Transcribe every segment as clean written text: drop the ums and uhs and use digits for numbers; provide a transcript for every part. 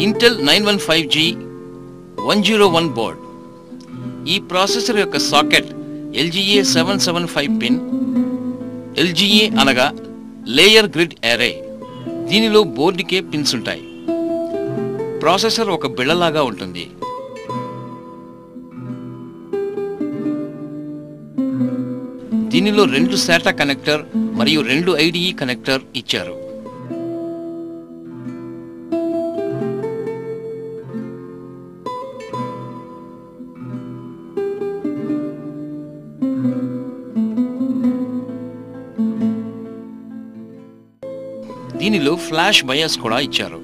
Intel 915G 101 board. ఈ processor యొక్క socket LGA 775 pin. LGA అనగా లేయర్ గ్రిడ్ అరే. దీనిలో బోర్డుకే పిన్స్ ఉంటాయి. ప్రాసెసర్ ఒక బిళ్ళలాగా ఉంటుంది. దీనిలో 2 SATA కనెక్టర్ మరియు 2 IDE కనెక్టర్ ఇచ్చారు. దీనిలో ఫ్లాష్ బయాస్ కూడా ఇచ్చారు.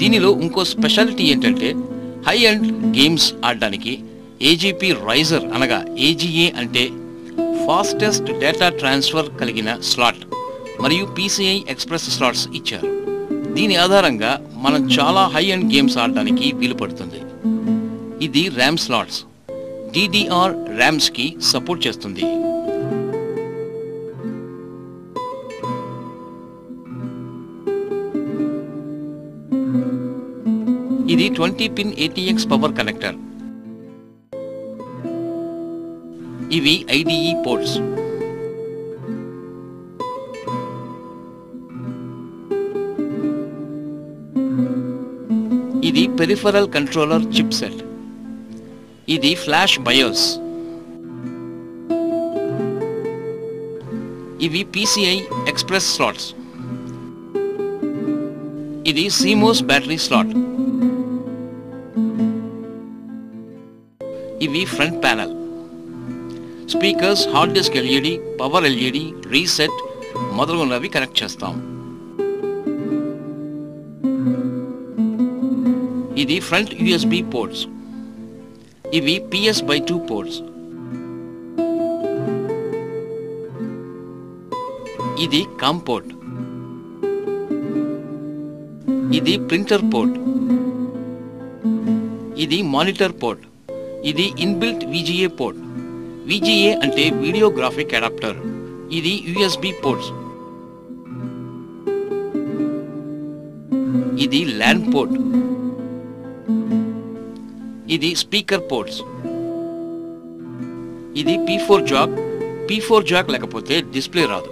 దీనిలో ఇంకో స్పెషాలిటీ ఏంటంటే హై అండ్ గేమ్స్ ఆడడానికి AGP రైజర్ అనగా AGA అంటే ఫాస్టెస్ట్ డేటా ట్రాన్స్ఫర్ కలిగిన స్లాట్ మరియు PCI ఎక్స్ప్రెస్ స్లాట్స్ ఇచ్చారు. దీని ఆధారంగా మనం చాలా హై అండ్ గేమ్స్ ఆడడానికి వీలు పడుతుంది. ఇది ర్యామ్ స్లాట్స్. DDR ర్యామ్స్ కి సపోర్ట్ చేస్తుంది. ఇది 20 పిన్ ATX పవర్ కనెక్టర్. ఇవి IDE పోర్ట్స్. ఇది పెరిఫెరల్ కంట్రోలర్ చిప్ సెట్. ఇది ఫ్లాష్ బయోస్. ఇవి PCI ఎక్స్ప్రెస్ స్లాట్స్. ఇది CMOS బ్యాటరీ స్లాట్. ఇవి front panel. Speakers, hard disk LED, power LED, reset మొదలగునవి కనెక్ట్ చేస్తాం. ఇది ఫ్రంట్ USB పోర్ట్స్. ఇవి PS/2 పోర్ట్స్. ఇది కామ్ పోర్ట్. ఇది ప్రింటర్ పోర్ట్. ఇది మానిటర్ పోర్ట్. ఇది ఇన్బిల్ట్ VGA పోర్ట్. VGA అంటే వీడియో గ్రాఫిక్ అడాప్టర్. ఇది USB పోర్ట్స్. ఇది LAN పోర్ట్. ఇది స్పీకర్ పోర్ట్స్. ఇది P4 జాక్. P4 జాక్ లేకపోతే డిస్ప్లే రాదు.